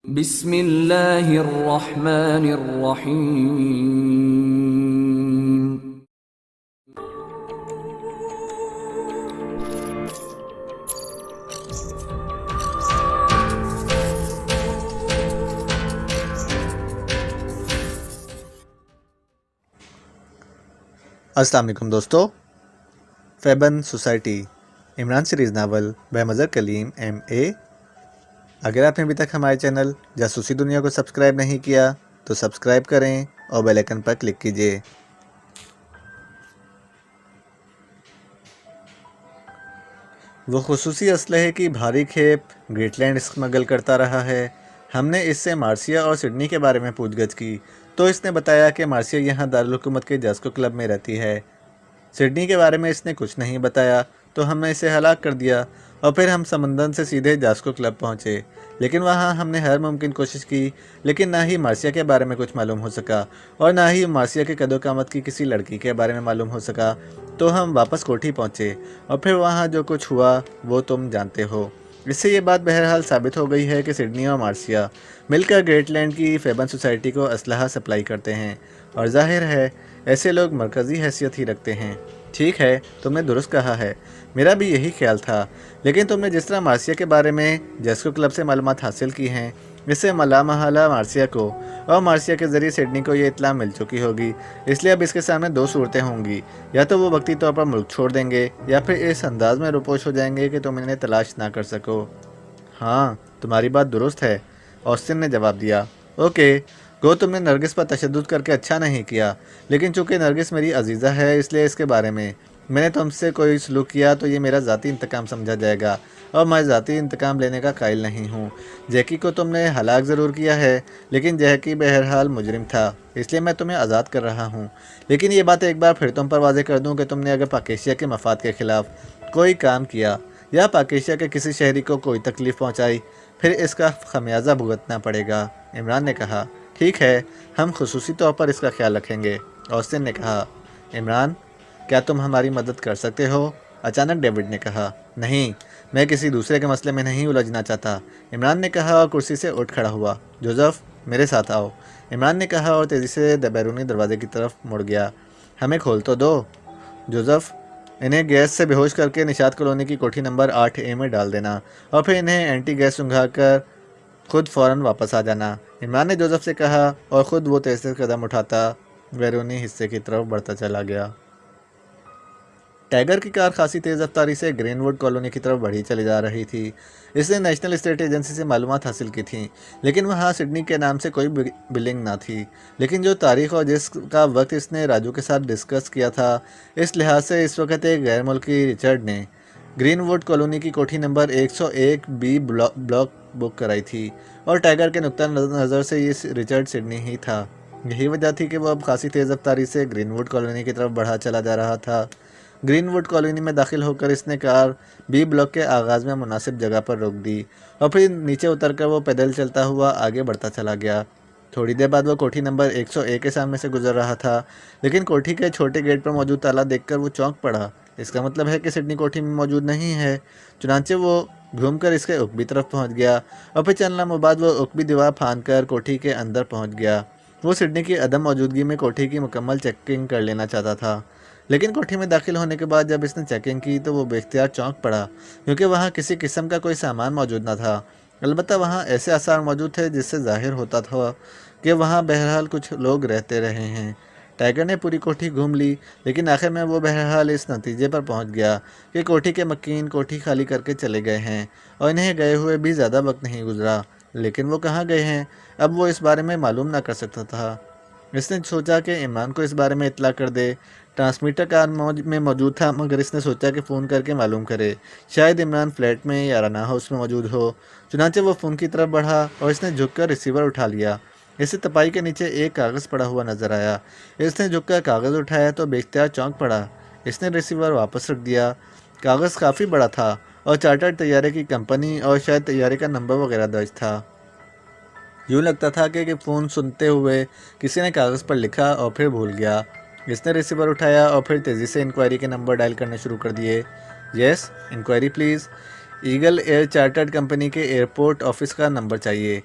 بسم اللہ الرحمن الرحیم۔ السلام علیکم دوستو، فیبن سوسائٹی عمران سیریز ناول بہ مظہر کلیم MA۔ اگر آپ نے ابھی تک ہمارے چینل جاسوسی دنیا کو سبسکرائب نہیں کیا تو سبسکرائب کریں اور بیل آئیکن پر کلک کیجیے۔ وہ خصوصی اسلحے کی بھاری کھیپ گریٹ لینڈ اسمگل کرتا رہا ہے۔ ہم نے اس سے مارسیا اور سڈنی کے بارے میں پوچھ گچھ کی تو اس نے بتایا کہ مارسیا یہاں دارالحکومت کے جاسکو کلب میں رہتی ہے۔ سڈنی کے بارے میں اس نے کچھ نہیں بتایا تو ہم نے اسے ہلاک کر دیا اور پھر ہم سمندر سے سیدھے جاسکو کلب پہنچے، لیکن وہاں ہم نے ہر ممکن کوشش کی، لیکن نہ ہی مارسیا کے بارے میں کچھ معلوم ہو سکا اور نہ ہی مارسیا کے قد و قامت کی کسی لڑکی کے بارے میں معلوم ہو سکا۔ تو ہم واپس کوٹھی پہنچے اور پھر وہاں جو کچھ ہوا وہ تم جانتے ہو۔ اس سے یہ بات بہرحال ثابت ہو گئی ہے کہ سڈنی اور مارسیا مل کر گریٹ لینڈ کی فیبن سوسائٹی کو اسلحہ سپلائی کرتے ہیں، اور ظاہر ہے ایسے لوگ مرکزی حیثیت ہی رکھتے ہیں۔ ٹھیک ہے، تم نے درست کہا ہے، میرا بھی یہی خیال تھا، لیکن تم نے جس طرح مارسیا کے بارے میں جاسکو کلب سے معلومات حاصل کی ہیں، اس سے ملا محالہ مارسیا کو اور مارسیا کے ذریعے سڈنی کو یہ اطلاع مل چکی ہوگی۔ اس لیے اب اس کے سامنے دو صورتیں ہوں گی، یا تو وہ وقتی طور پر ملک چھوڑ دیں گے یا پھر اس انداز میں روپوش ہو جائیں گے کہ تم انہیں تلاش نہ کر سکو۔ ہاں، تمہاری بات درست ہے، آسٹن نے جواب دیا۔ اوکے، گو تم نے نرگس پر تشدد کر کے اچھا نہیں کیا، لیکن چونکہ نرگس میری عزیزہ ہے اس لیے اس کے بارے میں نے تم سے کوئی سلوک کیا تو یہ میرا ذاتی انتقام سمجھا جائے گا، اور میں ذاتی انتقام لینے کا قائل نہیں ہوں۔ جیکی کو تم نے ہلاک ضرور کیا ہے، لیکن جیکی بہرحال مجرم تھا، اس لیے میں تمہیں آزاد کر رہا ہوں۔ لیکن یہ بات ایک بار پھر تم پر واضح کر دوں کہ تم نے اگر پاکیشیا کے مفاد کے خلاف کوئی کام کیا یا پاکیشیا کے کسی شہری کو کوئی تکلیف پہنچائی، پھر اس کا خمیازہ بھگتنا پڑے گا۔ عمران نے کہا، ٹھیک ہے، ہم خصوصی طور پر اس کا خیال رکھیں گے۔ آسٹن نے کہا، عمران، کیا تم ہماری مدد کر سکتے ہو؟ اچانک ڈیوڈ نے کہا، نہیں، میں کسی دوسرے کے مسئلے میں نہیں الجھنا چاہتا، عمران نے کہا اور کرسی سے اٹھ کھڑا ہوا۔ جوزف، میرے ساتھ آؤ، عمران نے کہا اور تیزی سے بیرونی دروازے کی طرف مڑ گیا۔ ہمیں کھول تو دو۔ جوزف، انہیں گیس سے بے ہوش کر کے نشاط کالونی کی کوٹھی نمبر 8A میں ڈال دینا، اور پھر انہیں اینٹی گیس سنگھا کر خود فوراً واپس آ جانا، عمران نے جوزف سے کہا، اور خود وہ تیز قدم اٹھاتا بیرونی حصے کی طرف بڑھتا چلا گیا۔ ٹائیگر کی کار خاصی تیز رفتاری سے گرین ووڈ کالونی کی طرف بڑھی چلی جا رہی تھی۔ اس نے نیشنل اسٹیٹ ایجنسی سے معلومات حاصل کی تھیں، لیکن وہاں سڈنی کے نام سے کوئی بلنگ نہ تھی، لیکن جو تاریخ اور جس کا وقت اس نے راجو کے ساتھ ڈسکس کیا تھا، اس لحاظ سے اس وقت ایک غیر ملکی رچرڈ نے گرین ووڈ کالونی کی کوٹھی نمبر 101B بلاک بک کرائی تھی، اور ٹائیگر کے نقطہ نظر سے یہ رچرڈ سڈنی ہی تھا۔ یہی وجہ تھی کہ وہ اب خاصی تیز رفتاری سے گرین ووڈ کالونی کی طرف بڑھا چلا جا رہا تھا۔ گرین ووڈ کالونی میں داخل ہو کر اس نے کار B بلاک کے آغاز میں مناسب جگہ پر روک دی، اور پھر نیچے اتر کر وہ پیدل چلتا ہوا آگے بڑھتا چلا گیا۔ تھوڑی دیر بعد وہ کوٹھی نمبر 101 کے سامنے سے گزر رہا تھا، لیکن کوٹھی کے چھوٹے گیٹ پر موجود تالا دیکھ کر وہ چونک پڑا۔ اس کا مطلب ہے کہ سڈنی کوٹھی میں موجود نہیں ہے۔ چنانچہ وہ گھوم کر اس کے عقبی طرف پہنچ گیا، اور پھر چند لمحوں بعد وہ عقبی دیوار پھاند کر کوٹھی کے اندر پہنچ گیا۔ وہ سڈنی کی عدم موجودگی میں کوٹھی کی مکمل چیکنگ کر لینا چاہتا تھا، لیکن کوٹھی میں داخل ہونے کے بعد جب اس نے چیکنگ کی تو وہ بے اختیار چونک پڑا، کیونکہ وہاں کسی قسم کا کوئی سامان موجود نہ تھا۔ البتہ وہاں ایسے آثار موجود تھے جس سے ظاہر ہوتا تھا کہ وہاں بہرحال کچھ لوگ رہتے رہے ہیں۔ ٹائیگر نے پوری کوٹھی گھوم لی، لیکن آخر میں وہ بہرحال اس نتیجے پر پہنچ گیا کہ کوٹھی کے مکین کوٹھی خالی کر کے چلے گئے ہیں، اور انہیں گئے ہوئے بھی زیادہ وقت نہیں گزرا۔ لیکن وہ کہاں گئے ہیں، اب وہ اس بارے میں معلوم نہ کر سکتا تھا۔ اس نے سوچا کہ عمران کو اس بارے میں اطلاع کر دے۔ ٹرانسمیٹر کار میں موجود تھا، مگر اس نے سوچا کہ فون کر کے معلوم کرے، شاید عمران فلیٹ میں یا رنا ہاؤس میں موجود ہو۔ چنانچہ وہ فون کی طرف بڑھا اور اس نے جھک کر ریسیور اٹھا لیا۔ اسے تپائی کے نیچے ایک کاغذ پڑا ہوا نظر آیا۔ اس نے جھک کر کاغذ اٹھایا تو بے اختیار چونک پڑا۔ اس نے ریسیور واپس رکھ دیا۔ کاغذ کافی بڑا تھا اور چارٹرڈ طیارے کی کمپنی اور شاید طیارے کا نمبر وغیرہ درج تھا۔ یوں لگتا تھا کہ فون سنتے ہوئے کسی نے کاغذ پر لکھا اور پھر بھول گیا۔ اس نے ریسیور اٹھایا اور پھر تیزی سے انکوائری کے نمبر ڈائل کرنے شروع کر دیے۔ Yes, enquiry please, eagle air chartered company کے ایئرپورٹ آفس کا نمبر چاہیے۔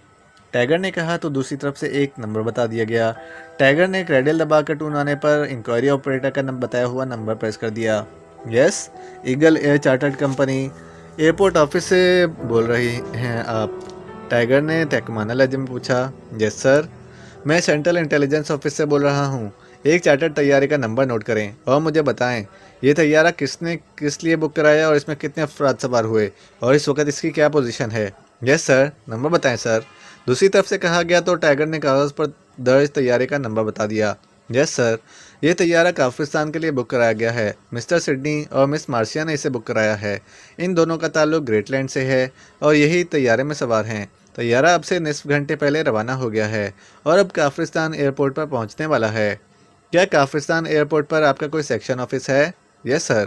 ٹائگر نے کہا تو دوسری طرف سے ایک نمبر بتا دیا گیا۔ ٹائگر نے کریڈل دبا کر ٹون آنے پر انکوائری آپریٹر کا بتایا ہوا نمبر پریس کر دیا۔ Yes, eagle air chartered company, airport office سے بول رہی ہیں آپ؟ ٹائگر نے تحکمانہ لہجے میں پوچھا۔ یس سر، میں سینٹرل انٹیلیجنس آفس سے بول رہا ہوں۔ ایک چارٹرڈ طیارے کا نمبر نوٹ کریں اور مجھے بتائیں یہ طیارہ کس نے کس لیے بک کرایا اور اس میں کتنے افراد سوار ہوئے اور اس وقت اس کی کیا پوزیشن ہے؟ یس سر، نمبر بتائیں سر، دوسری طرف سے کہا گیا تو ٹائگر نے کاغذ پر درج طیارے کا نمبر بتا دیا۔ یس سر، یہ طیارہ کافرستان کے لیے بک کرایا گیا ہے۔ مسٹر سڈنی اور مس مارشیا نے اسے بک کرایا ہے۔ ان دونوں کا تعلق گریٹ لینڈ سے ہے اور یہی طیارے میں سوار ہیں۔ طیارہ اب سے نصف گھنٹے پہلے روانہ ہو گیا ہے اور اب کافرستان ایئرپورٹ پر پہنچنے والا ہے۔ کیا کافرستان ایئرپورٹ پر آپ کا کوئی سیکشن آفس ہے؟ یس سر،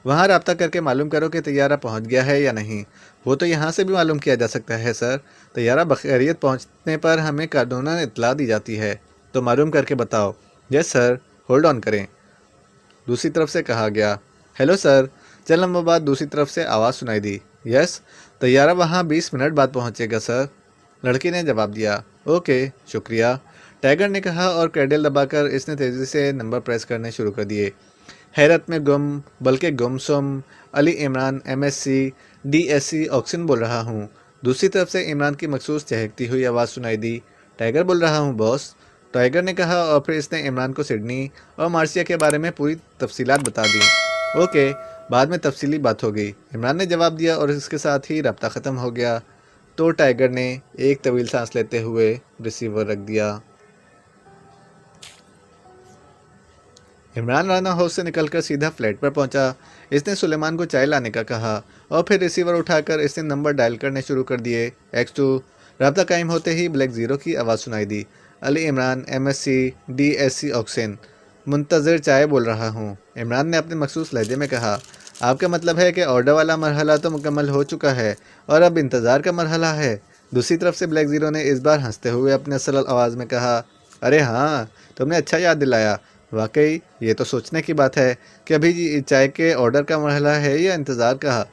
وہاں رابطہ کر کے معلوم کرو کہ طیارہ پہنچ گیا ہے یا نہیں۔ وہ تو یہاں سے بھی معلوم کیا جا سکتا ہے سر، طیارہ بخیریت پہنچنے پر ہمیں قانوناً اطلاع دی جاتی ہے، تو معلوم کر کے بتاؤ۔ یس سر، ہولڈ آن کریں، دوسری طرف سے کہا گیا۔ ہیلو سر، چند لمحوں بعد دوسری طرف سے آواز سنائی دی۔ یس، طیارہ وہاں 20 منٹ بعد پہنچے گا سر، لڑکی نے جواب دیا۔ اوکے، شکریہ، ٹائگر نے کہا اور کریڈل دبا کر اس نے تیزی سے نمبر پریس کرنے شروع کر دیے۔ حیرت میں بلکہ گمسم، علی عمران MSc DSc آکسن بول رہا ہوں۔ دوسری طرف سے عمران کی مخصوص چہکتی ہوئی آواز سنائی دی۔ ٹائگر بول رہا ہوں باس، ٹائگر نے کہا اور پھر اس نے عمران کو سڈنی اور مارشیا کے بارے میں پوری تفصیلات بتا دیں۔ اوکے، بعد میں تفصیلی بات ہوگی، عمران نے جواب دیا اور اس کے ساتھ ہی رابطہ ختم ہو گیا۔ تو ٹائگر نے ایک طویل سانس لیتے ہوئے ریسیور رکھ دیا۔ عمران رانا ہاؤس سے نکل کر سیدھا فلیٹ پر پہنچا۔ اس نے سلیمان کو چائے لانے کا کہا اور پھر ریسیور اٹھا کر اس نے نمبر ڈائل کرنے شروع کر دیے۔ X2، رابطہ قائم ہوتے ہی بلیک زیرو کی آواز سنائی دی۔ علی عمران MSc DSc آکسن، منتظر چائے بول رہا ہوں، عمران نے اپنے مخصوص لہجے میں کہا۔ آپ کا مطلب ہے کہ آرڈر والا مرحلہ تو مکمل ہو چکا ہے اور اب انتظار کا مرحلہ ہے؟ دوسری طرف سے بلیک زیرو نے اس بار ہنستے ہوئے اپنے اصل آواز میں کہا۔ ارے ہاں، تم نے اچھا یاد دلایا، واقعی یہ تو سوچنے کی بات ہے کہ ابھی چائے کے آرڈر کا مرحلہ ہے یا انتظار کا۔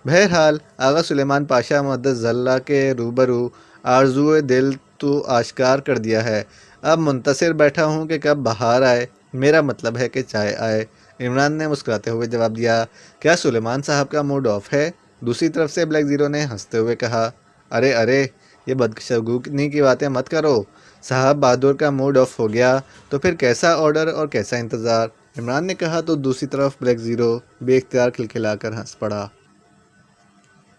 بہرحال آغا سلیمان پاشا مقدس ذلہ کے روبرو آرزوئے دل تو آشکار کر دیا ہے۔ اب منتظر بیٹھا ہوں کہ کب بہار آئے، میرا مطلب ہے کہ چائے آئے، عمران نے مسکراتے ہوئے جواب دیا۔ کیا سلیمان صاحب کا موڈ آف ہے؟ دوسری طرف سے بلیک زیرو نے ہنستے ہوئے کہا۔ ارے یہ بدشگونی کی باتیں مت کرو، صاحب بہادر کا موڈ آف ہو گیا تو پھر کیسا آرڈر اور کیسا انتظار؟ عمران نے کہا تو دوسری طرف بلیک زیرو بے اختیار کھلکھلا کر ہنس پڑا۔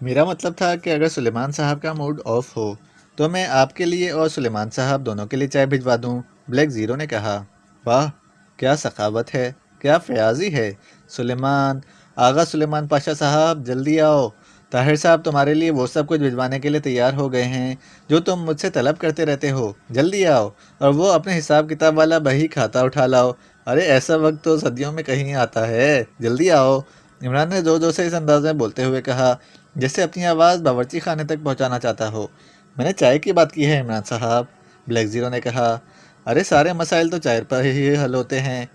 میرا مطلب تھا کہ اگر سلیمان صاحب کا موڈ آف ہو تو میں آپ کے لیے اور سلیمان صاحب دونوں کے لیے چائے بھجوا دوں، بلیک زیرو نے کہا۔ واہ، کیا سخاوت ہے، کیا فیاضی ہے سلیمان، آغا سلیمان پاشا صاحب جلدی آؤ، طاہر صاحب تمہارے لیے وہ سب کچھ بھجوانے کے لیے تیار ہو گئے ہیں جو تم مجھ سے طلب کرتے رہتے ہو، جلدی آؤ، اور وہ اپنے حساب کتاب والا بہی کھاتا اٹھا لاؤ، ارے ایسا وقت تو صدیوں میں کہیں آتا ہے، جلدی آؤ، عمران نے زور سے اس انداز میں بولتے ہوئے کہا جیسے اپنی آواز باورچی خانے تک پہنچانا چاہتا ہو۔ میں نے چائے کی بات کی ہے عمران صاحب، بلیک زیرو نے کہا۔ ارے سارے مسائل تو چائے پر ہی حل ہوتے ہیں،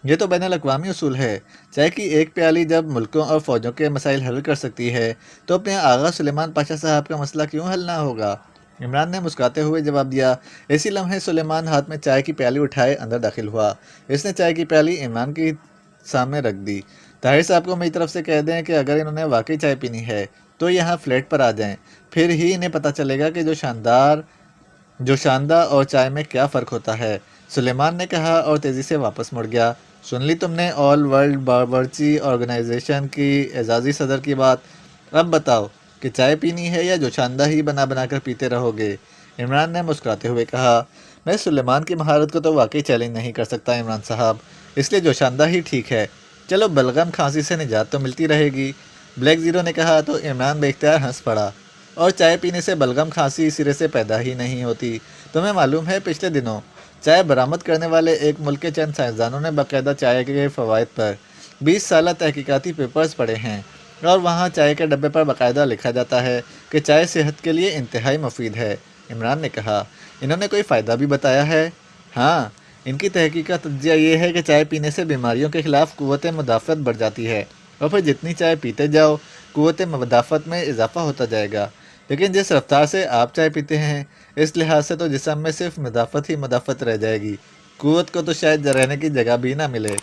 یہ تو بین الاقوامی اصول ہے، چائے کی ایک پیالی جب ملکوں اور فوجوں کے مسائل حل کر سکتی ہے تو اپنے آغا سلیمان پاشا صاحب کا مسئلہ کیوں حل نہ ہوگا؟ عمران نے مسکراتے ہوئے جواب دیا۔ اسی لمحے سلیمان ہاتھ میں چائے کی پیالی اٹھائے اندر داخل ہوا۔ اس نے چائے کی پیالی عمران کی سامنے رکھ دی۔ طاہر صاحب کو میری طرف سے کہہ دیں کہ اگر انہوں نے واقعی چائے پینی ہے تو یہاں فلیٹ پر آ جائیں، پھر ہی انہیں پتہ چلے گا کہ جو شاندار اور چائے میں کیا فرق ہوتا ہے، سلیمان نے کہا اور تیزی سے واپس مڑ گیا۔ سن لی تم نے آل ورلڈ باورچی آرگنائزیشن کی اعزازی صدر کی بات، اب بتاؤ کہ چائے پینی ہے یا جو شاندار ہی بنا کر پیتے رہو گے؟ عمران نے مسکراتے ہوئے کہا۔ میں سلیمان کی مہارت کو تو واقعی چیلنج نہیں کر سکتا عمران صاحب، اس لیے جو شاندار ہی ٹھیک ہے، چلو بلغم کھانسی سے نجات تو ملتی رہے گی، بلیک زیرو نے کہا تو عمران بے اختیار ہنس پڑا۔ اور چائے پینے سے بلغم کھانسی سرے سے پیدا ہی نہیں ہوتی، تمہیں معلوم ہے پچھلے دنوں چائے برآمد کرنے والے ایک ملک کے چند سائنسدانوں نے باقاعدہ چائے کے فوائد پر 20 سالہ تحقیقاتی پیپرز پڑھے ہیں، اور وہاں چائے کے ڈبے پر باقاعدہ لکھا جاتا ہے کہ چائے صحت کے لیے انتہائی مفید ہے۔ عمران نے کہا۔ انہوں نے کوئی فائدہ بھی بتایا ہے؟ ہاں، ان کی تحقیق کا تجزیہ یہ ہے کہ چائے پینے سے بیماریوں کے خلاف قوت مدافعت بڑھ جاتی ہے، اور پھر جتنی چائے پیتے جاؤ قوت مدافعت میں اضافہ ہوتا جائے گا۔ لیکن جس رفتار سے آپ چائے پیتے ہیں اس لحاظ سے تو جسم میں صرف مدافعت ہی مدافعت رہ جائے گی، قوت کو تو شاید رہنے کی جگہ بھی نہ ملے۔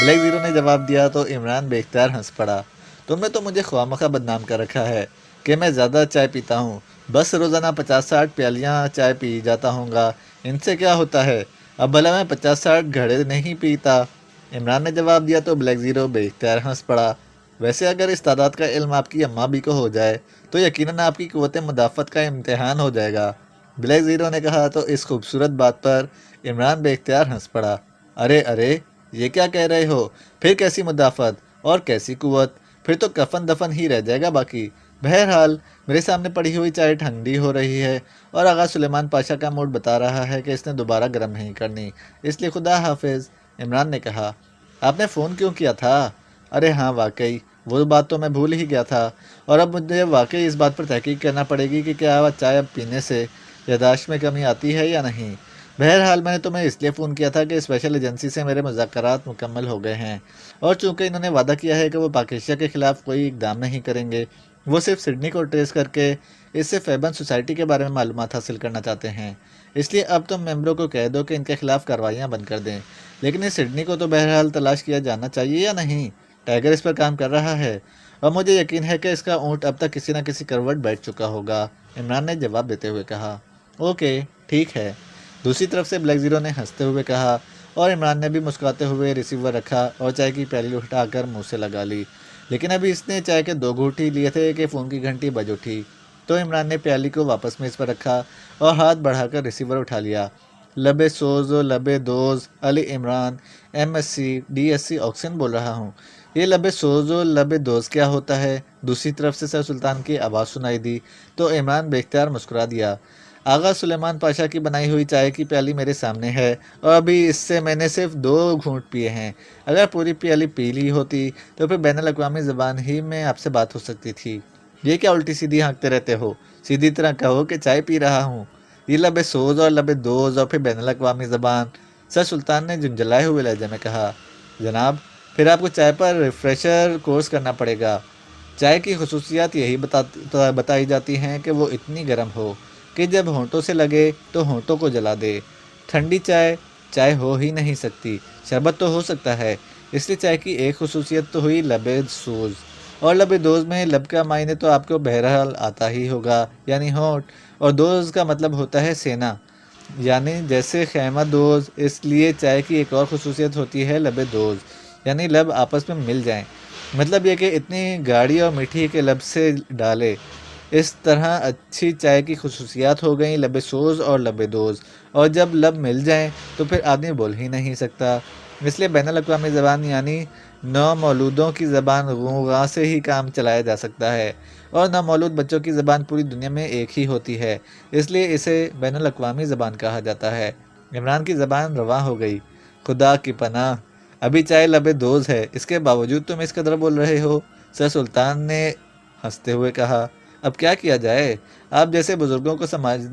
بلیک زیرو نے جواب دیا تو عمران بے اختیار ہنس پڑا۔ تم نے تو مجھے خواہ مخواہ بدنام کر رکھا ہے کہ میں زیادہ چائے پیتا ہوں، بس روزانہ 50-60 پیالیاں چائے پی جاتا ہوں گا، ان سے کیا ہوتا ہے؟ اب بھلا میں 50-60 گھڑے نہیں پیتا؟ عمران نے جواب دیا تو بلیک زیرو بے اختیار ہنس پڑا۔ ویسے اگر اس تعداد کا علم آپ کی اماں بھی کو ہو جائے تو یقیناً آپ کی قوت مدافعت کا امتحان ہو جائے گا، بلیک زیرو نے کہا تو اس خوبصورت بات پر عمران بے اختیار ہنس پڑا۔ ارے ارے، یہ کیا کہہ رہے ہو؟ پھر کیسی مدافعت اور کیسی قوت؟ پھر تو کفن دفن ہی رہ جائے گا باقی۔ بہرحال میرے سامنے پڑی ہوئی چائے ٹھنڈی ہو رہی ہے اور آغا سلیمان پاشا کا موڈ بتا رہا ہے کہ اس نے دوبارہ گرم نہیں کرنی، اس لیے خدا حافظ۔ عمران نے کہا، آپ نے فون کیوں کیا تھا؟ ارے ہاں واقعی، وہ بات تو میں بھول ہی گیا تھا، اور اب مجھے واقعی اس بات پر تحقیق کرنا پڑے گی کہ کیا چائے اب پینے سے یادداشت میں کمی آتی ہے یا نہیں۔ بہرحال میں نے تمہیں اس لیے فون کیا تھا کہ اسپیشل ایجنسی سے میرے مذاکرات مکمل ہو گئے ہیں، اور چونکہ انہوں نے وعدہ کیا ہے کہ وہ پاکیشیا کے خلاف کوئی اقدام نہیں کریں گے، وہ صرف سڈنی کو ٹریس کر کے اس سے فیبن سوسائٹی کے بارے میں معلومات حاصل کرنا چاہتے ہیں۔ اس لیے اب تم ممبروں کو کہہ دو کہ ان کے خلاف کارروائیاں بند کر دیں، لیکن اس سڈنی کو تو بہرحال تلاش کیا جانا چاہیے یا نہیں؟ ٹائیگر اس پر کام کر رہا ہے اور مجھے یقین ہے کہ اس کا اونٹ اب تک کسی نہ کسی کروٹ بیٹھ چکا ہوگا، عمران نے جواب دیتے ہوئے کہا۔ اوکے ٹھیک ہے، دوسری طرف سے بلیک زیرو نے ہنستے ہوئے کہا، اور عمران نے بھی مسکراتے ہوئے ریسیور رکھا اور چائے کی پیالی اٹھا کر منہ سے لگا لی، لیکن ابھی اس نے چائے کے 2 گھونٹ ہی لیے تھے کہ فون کی گھنٹی بج اٹھی، تو عمران نے پیالی کو واپس میز پر رکھا اور ہاتھ بڑھا کر ریسیور اٹھا لیا۔ لبے سوز و لبے those Ali Imran MSc DSc آکسن بول رہا ہوں۔ یہ لبے سوز و لبے دوز کیا ہوتا ہے؟ دوسری طرف سے سر سلطان کی آواز سنائی دی تو عمران بے اختیار مسکرا دیا۔ آغا سلیمان پاشا کی بنائی ہوئی چائے کی پیالی میرے سامنے ہے اور ابھی اس سے میں نے صرف 2 گھونٹ پیے ہیں، اگر پوری پیالی پی لی ہوتی تو پھر بین الاقوامی زبان ہی میں آپ سے بات ہو سکتی تھی۔ یہ کیا الٹی سیدھی ہانکتے رہتے ہو؟ سیدھی طرح کہو کہ چائے پی رہا ہوں۔ یہ لبے سوز اور لبے دوز اور پھر بین الاقوامی زبان، سر سلطان نے جھنجھلائے ہوئے لہجے میں کہا۔ جناب، پھر آپ کو چائے پر ریفریشر کورس کرنا پڑے گا۔ چائے کی خصوصیات یہی بتائی جاتی ہیں کہ وہ اتنی گرم ہو کہ جب ہونٹوں سے لگے تو ہونٹوں کو جلا دے۔ ٹھنڈی چائے ہو ہی نہیں سکتی، شربت تو ہو سکتا ہے، اس لیے چائے کی ایک خصوصیت تو ہوئی لبے سوز، اور لبے دوز میں لب کا معنی تو آپ کو بہرحال آتا ہی ہوگا، یعنی ہونٹ، اور دوز کا مطلب ہوتا ہے سینہ، یعنی جیسے خیمہ دوز۔ اس لیے چائے کی ایک اور خصوصیت ہوتی ہے لبے دوز، یعنی لب آپس میں مل جائیں، مطلب یہ کہ اتنی گاڑی اور میٹھی کے لب سے ڈالے۔ اس طرح اچھی چائے کی خصوصیات ہو گئیں لبے سوز اور لبے دوز، اور جب لب مل جائیں تو پھر آدمی بول ہی نہیں سکتا۔ اس لیے بین الاقوامی زبان یعنی نومولودوں کی زبان غوغا سے ہی کام چلایا جا سکتا ہے، اور نومولود بچوں کی زبان پوری دنیا میں ایک ہی ہوتی ہے، اس لیے اسے بین الاقوامی زبان کہا جاتا ہے۔ عمران کی زبان رواں ہو گئی۔ خدا کی پناہ، ابھی چائے لبے دوز ہے، اس کے باوجود تم اس قدر بول رہے ہو؟ سر سلطان نے ہنستے ہوئے کہا۔ اب کیا کیا جائے؟ آپ جیسے بزرگوں کو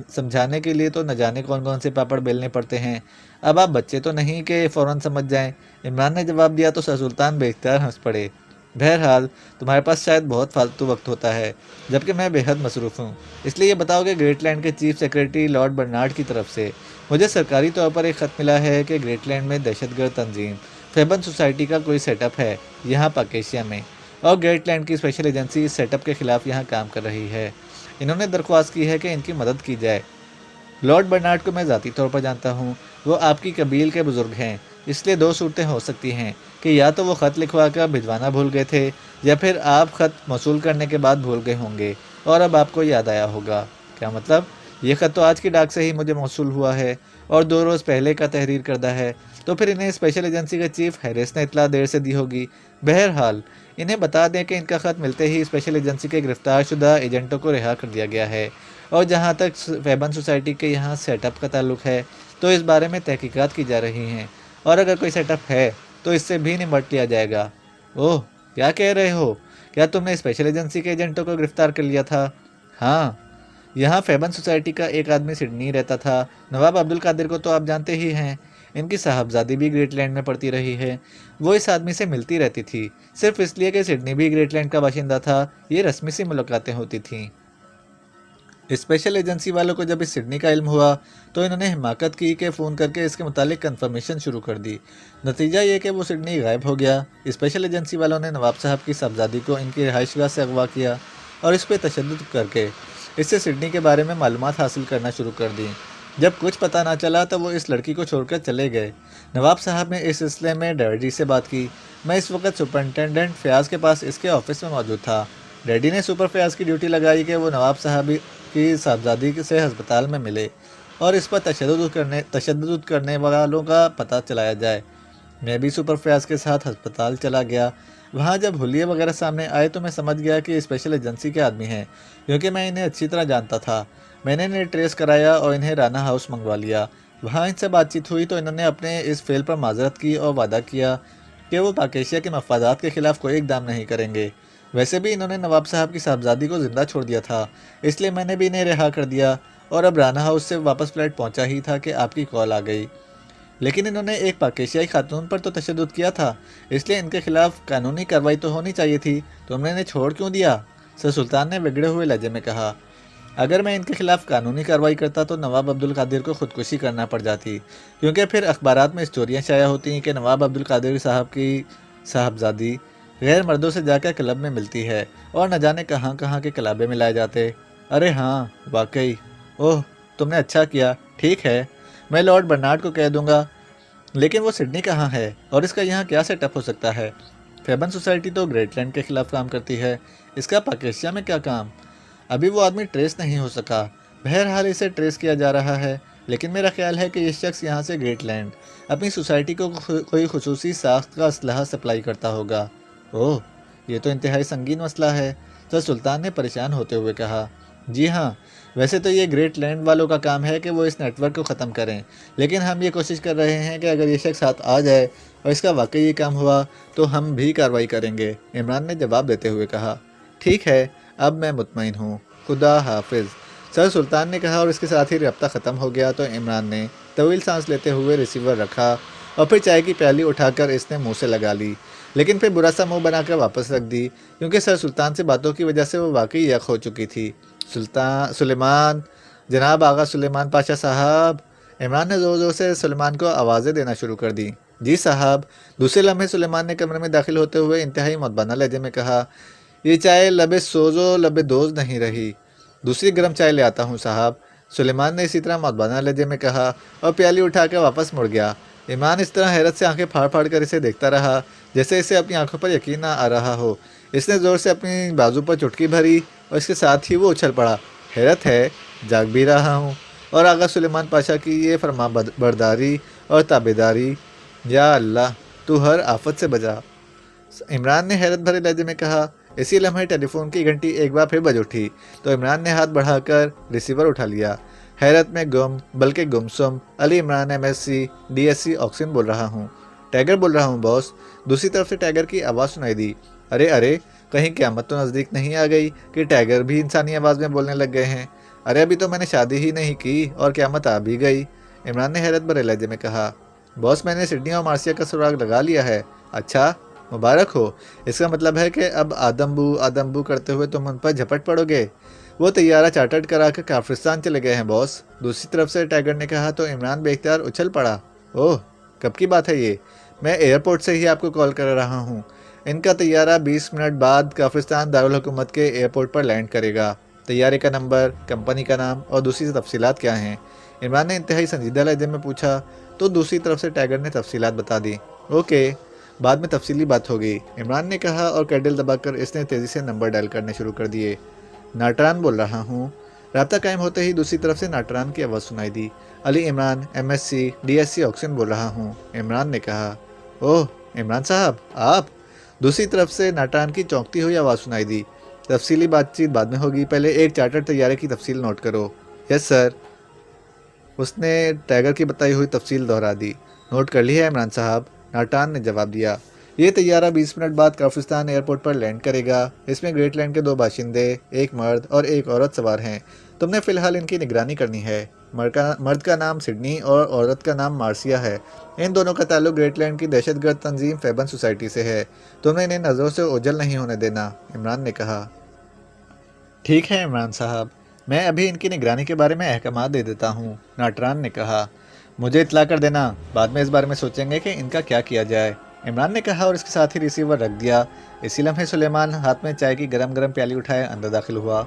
سمجھانے کے لیے تو نہ جانے کون کون سے پاپڑ بیلنے پڑتے ہیں، اب آپ بچے تو نہیں کہ فوراً سمجھ جائیں، عمران نے جواب دیا تو سر سلطان بے اختیار ہنس پڑے۔ بہرحال تمہارے پاس شاید بہت فالتو وقت ہوتا ہے، جبکہ میں بے حد مصروف ہوں، اس لیے یہ بتاؤ کہ گریٹ لینڈ کے چیف سیکریٹری لارڈ برنارڈ کی طرف سے مجھے سرکاری طور پر ایک خط ملا ہے کہ گریٹ لینڈ میں دہشت گرد تنظیم فیبن سوسائٹی کا کوئی سیٹ اپ ہے یہاں پاکیشیا میں، اور گریٹ لینڈ کی اسپیشل ایجنسی اس سیٹ اپ کے خلاف یہاں کام کر رہی ہے۔ انہوں نے درخواست کی ہے کہ ان کی مدد کی جائے۔ لارڈ برنارڈ کو میں ذاتی طور پر جانتا ہوں، وہ آپ کی قبیل کے بزرگ ہیں، اس لیے 2 صورتیں ہو سکتی ہیں کہ یا تو وہ خط لکھوا کر بھجوانا بھول گئے تھے، یا پھر آپ خط موصول کرنے کے بعد بھول گئے ہوں گے اور اب آپ کو یاد آیا ہوگا۔ کیا مطلب؟ یہ خط تو آج کی ڈاک سے ہی مجھے موصول ہوا ہے اور 2 روز پہلے کا تحریر کردہ ہے، تو پھر انہیں اسپیشل ایجنسی کے چیف ہیرس نے اطلاع دیر سے دی ہوگی۔ بہرحال انہیں بتا دیں کہ ان کا خط ملتے ہی اسپیشل ایجنسی کے گرفتار شدہ ایجنٹوں کو رہا کر دیا گیا ہے، اور جہاں تک فیبن سوسائٹی کے یہاں سیٹ اپ کا تعلق ہے تو اس بارے میں تحقیقات کی جا رہی ہیں، اور اگر کوئی سیٹ اپ ہے تو اس سے بھی نمٹ لیا جائے گا۔ اوہ، کیا کہہ رہے ہو؟ کیا تم نے اسپیشل ایجنسی کے ایجنٹوں کو گرفتار کر لیا تھا؟ ہاں، یہاں فیبن سوسائٹی کا ایک آدمی سڈنی رہتا تھا، نواب عبدالقادر کو تو آپ جانتے ہی ہیں، ان کی صاحبزادی بھی گریٹ لینڈ میں پڑتی رہی ہے، وہ اس آدمی سے ملتی رہتی تھی، صرف اس لیے کہ سڈنی بھی گریٹ لینڈ کا باشندہ تھا، یہ رسمی سی ملاقاتیں ہوتی تھیں۔ اسپیشل ایجنسی والوں کو جب اس سڈنی کا علم ہوا تو انہوں نے حماقت کی کہ فون کر کے اس کے متعلق کنفرمیشن شروع کر دی۔ نتیجہ یہ کہ وہ سڈنی غائب ہو گیا۔ اسپیشل ایجنسی والوں نے نواب صاحب کی صاحبزادی کو ان کی رہائش گاہ سے اغوا کیا اور اس پہ تشدد کر کے اس سے سڈنی کے بارے میں معلومات حاصل کرنا شروع کر دیں۔ جب کچھ پتہ نہ چلا تو وہ اس لڑکی کو چھوڑ کر چلے گئے۔ نواب صاحب نے اس سلسلے میں ڈیڈی سے بات کی۔ میں اس وقت سپرنٹینڈنٹ فیاض کے پاس اس کے آفس میں موجود تھا۔ ڈیڈی نے سپر فیاض کی ڈیوٹی لگائی کہ وہ نواب صاحب کی صاحبزادی سے ہسپتال میں ملے اور اس پر تشدد کرنے والوں کا پتہ چلایا جائے۔ میں بھی سپر فیاض کے ساتھ ہسپتال چلا گیا۔ وہاں جب حلیے وغیرہ سامنے آئے تو میں سمجھ گیا کہ اسپیشل ایجنسی کے آدمی ہیں، کیونکہ میں انہیں اچھی طرح جانتا تھا۔ میں نے انہیں ٹریس کرایا اور انہیں رانا ہاؤس منگوا لیا۔ وہاں ان سے بات چیت ہوئی تو انہوں نے اپنے اس فیل پر معذرت کی اور وعدہ کیا کہ وہ پاکیشیا کے مفادات کے خلاف کوئی اقدام نہیں کریں گے۔ ویسے بھی انہوں نے نواب صاحب کی صاحبزادی کو زندہ چھوڑ دیا تھا، اس لیے میں نے بھی انہیں رہا کر دیا اور اب رانا ہاؤس سے واپس فلیٹ پہنچا ہی تھا کہ آپ کی کال آ گئی۔ لیکن انہوں نے ایک پاکیشیائی خاتون پر تو تشدد کیا تھا، اس لیے ان کے خلاف قانونی کارروائی تو ہونی چاہیے تھی، تم نے انہیں چھوڑ کیوں دیا؟ سر سلطان نے بگڑے ہوئے لہجے میں کہا۔ اگر میں ان کے خلاف قانونی کارروائی کرتا تو نواب عبدالقادر کو خودکشی کرنا پڑ جاتی، کیونکہ پھر اخبارات میں اسٹوریاں شائع ہوتی ہیں کہ نواب عبدالقادر صاحب کی صاحبزادی غیر مردوں سے جا کر کلب میں ملتی ہے اور نہ جانے کہاں کہاں کے کلابے میں لائے جاتے۔ ارے ہاں واقعی، اوہ تم نے اچھا کیا۔ ٹھیک ہے، میں لارڈ برنارڈ کو کہہ دوں گا، لیکن وہ سڈنی کہاں ہے اور اس کا یہاں کیا سیٹ اپ ہو سکتا ہے؟ فیبن سوسائٹی تو گریٹ لینڈ کے خلاف کام کرتی ہے، اس کا پاکیشیا میں کیا کام؟ ابھی وہ آدمی ٹریس نہیں ہو سکا۔ بہرحال اسے ٹریس کیا جا رہا ہے، لیکن میرا خیال ہے کہ یہ شخص یہاں سے گریٹ لینڈ اپنی سوسائٹی کو کوئی خصوصی ساخت کا اسلحہ سپلائی کرتا ہوگا۔ اوہ یہ تو انتہائی سنگین مسئلہ ہے، سر سلطان نے پریشان ہوتے ہوئے کہا۔ جی ہاں، ویسے تو یہ گریٹ لینڈ والوں کا کام ہے کہ وہ اس نیٹ ورک کو ختم کریں، لیکن ہم یہ کوشش کر رہے ہیں کہ اگر یہ شخص ہاتھ آ جائے اور اس کا واقعی یہ کام ہوا تو ہم بھی کارروائی کریں گے، عمران نے جواب دیتے ہوئے کہا۔ ٹھیک ہے، اب میں مطمئن ہوں، خدا حافظ، سر سلطان نے کہا اور اس کے ساتھ ہی رابطہ ختم ہو گیا تو عمران نے طویل سانس لیتے ہوئے ریسیور رکھا اور پھر چائے کی پیالی اٹھا کر اس نے منہ سے لگا لی، لیکن پھر برا سا منہ بنا کر واپس رکھ دی، کیونکہ سر سلطان سے باتوں کی وجہ سے وہ واقعی یک ہو چکی تھی۔ سلیمان، جناب آغا سلیمان پاشا صاحب، عمران نے زور زور سے سلیمان کو آوازیں دینا شروع کر دی۔ جی صاحب، دوسرے لمحے سلیمان نے کمرے میں داخل ہوتے ہوئے انتہائی مدبانہ لہجے میں کہا، یہ چائے لبے سوز و لبے دوز نہیں رہی، دوسری گرم چائے لے آتا ہوں صاحب، سلیمان نے اسی طرح مدبانہ لہجے میں کہا اور پیالی اٹھا کے واپس مڑ گیا۔ عمران اس طرح حیرت سے آنکھیں پھاڑ پھاڑ کر اسے دیکھتا رہا جیسے اسے اپنی آنکھوں پر یقین نہ آ رہا ہو۔ اس نے زور سے اپنی بازو پر چٹکی بھری اور اس کے ساتھ ہی وہ اچھل پڑا۔ حیرت ہے، جاگ بھی رہا ہوں، اور آغا سلیمان پاشا کی یہ فرما برداری اور تابعداری، یا اللہ تو ہر آفت سے بچا، عمران نے حیرت بھرے لہجے میں کہا۔ اسی لمحے ٹیلی فون کی گھنٹی ایک بار پھر بج اٹھی تو عمران نے ہاتھ بڑھا کر ریسیور اٹھا لیا۔ حیرت میں گم بلکہ گمسم علی عمران MSc DSc آکسن بول رہا ہوں۔ ٹیگر بول رہا ہوں باس، دوسری طرف سے ٹیگر کی آواز سنائی دی۔ ارے ارے، کہیں قیامت تو نزدیک نہیں آ گئی کہ ٹیگر بھی انسانی آواز میں بولنے لگ گئے ہیں؟ ارے ابھی تو میں نے شادی ہی نہیں کی اور قیامت آ بھی گئی، عمران نے حیرت بھرے لہجے میں کہا۔ باس میں نے سڈنی اور مارسیا کا سراغ لگا لیا ہے۔ اچھا، مبارک ہو، اس کا مطلب ہے کہ اب آدم بو کرتے ہوئے تم ان پر جھپٹ پڑو گے۔ وہ طیارہ چارٹرڈ کرا کر کافرستان چلے گئے ہیں باس، دوسری طرف سے ٹیگر نے کہا تو عمران بے اختیار اچھل پڑا۔ اوہ کب کی بات ہے یہ؟ میں ایئرپورٹ سے ہی آپ کو کال کر رہا ہوں، ان کا طیارہ 20 منٹ بعد کافرستان دارالحکومت کے ایئرپورٹ پر لینڈ کرے گا۔ طیارے کا نمبر، کمپنی کا نام اور دوسری تفصیلات کیا ہیں؟ عمران نے انتہائی سنجیدہ لہجے میں پوچھا تو دوسری طرف سے ٹیگر نے تفصیلات بتا دی۔ اوکے، بعد میں تفصیلی بات ہوگی، عمران نے کہا اور کیڈل دبا کر اس نے تیزی سے نمبر ڈائل کرنے شروع کر دیے۔ ناٹران بول رہا ہوں۔ رابطہ قائم ہوتے ہی دوسری طرف سے ناٹران کی آواز سنائی دی۔ علی عمران MSc DSc آکسن بول رہا ہوں، عمران نے کہا۔ اوہ عمران صاحب آپ؟ دوسری طرف سے ناٹران کی چونکتی ہوئی آواز سنائی دی۔ تفصیلی بات چیت بعد میں ہوگی، پہلے ایک چارٹر طیارے کی تفصیل نوٹ کرو۔ یس سر، اس نے ٹیگر کی بتائی ہوئی تفصیل دہرا دی۔ نوٹ کر لی ہے عمران صاحب، ناٹران نے جواب دیا۔ یہ طیارہ 20 منٹ بعد کافرستان ایئرپورٹ پر لینڈ کرے گا، اس میں گریٹ لینڈ کے 2 باشندے، ایک مرد اور ایک عورت سوار ہیں، تم نے فی الحال ان کی نگرانی کرنی ہے۔ مرد کا نام سڈنی اور عورت کا نام مارسیا ہے، ان دونوں کا تعلق گریٹ لینڈ کی دہشت گرد تنظیم فیبن سوسائٹی سے ہے، تم نے انہیں نظروں سے اوجھل نہیں ہونے دینا، عمران نے کہا۔ ٹھیک ہے عمران صاحب، میں ابھی ان کی نگرانی کے بارے میں احکامات دے دیتا ہوں، ناٹران نے کہا۔ مجھے اطلاع کر دینا، بعد میں اس بارے میں سوچیں گے کہ ان کا کیا کیا جائے، عمران نے کہا اور اس کے ساتھ ہی ریسیور رکھ دیا۔ اسی لمحے سلیمان ہاتھ میں چائے کی گرم گرم پیالی اٹھائے اندر داخل ہوا۔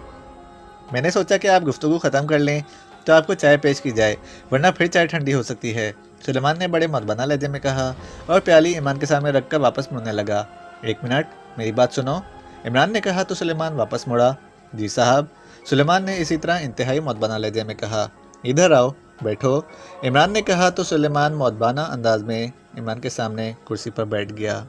میں نے سوچا کہ آپ گفتگو ختم کر لیں تو آپ کو چائے پیش کی جائے، ورنہ پھر چائے ٹھنڈی ہو سکتی ہے، سلیمان نے بڑے مدبانہ لہجے میں کہا اور پیالی عمران کے سامنے رکھ کر واپس مڑنے لگا۔ ایک منٹ، میری بات سنو، عمران نے کہا تو سلیمان واپس مڑا۔ جی صاحب، سلیمان نے اسی طرح انتہائی مدبانہ لہجے میں کہا۔ ادھر آؤ، بیٹھو، عمران نے کہا تو سلیمان مدبانہ انداز میں عمران کے سامنے کرسی پر بیٹھ گیا۔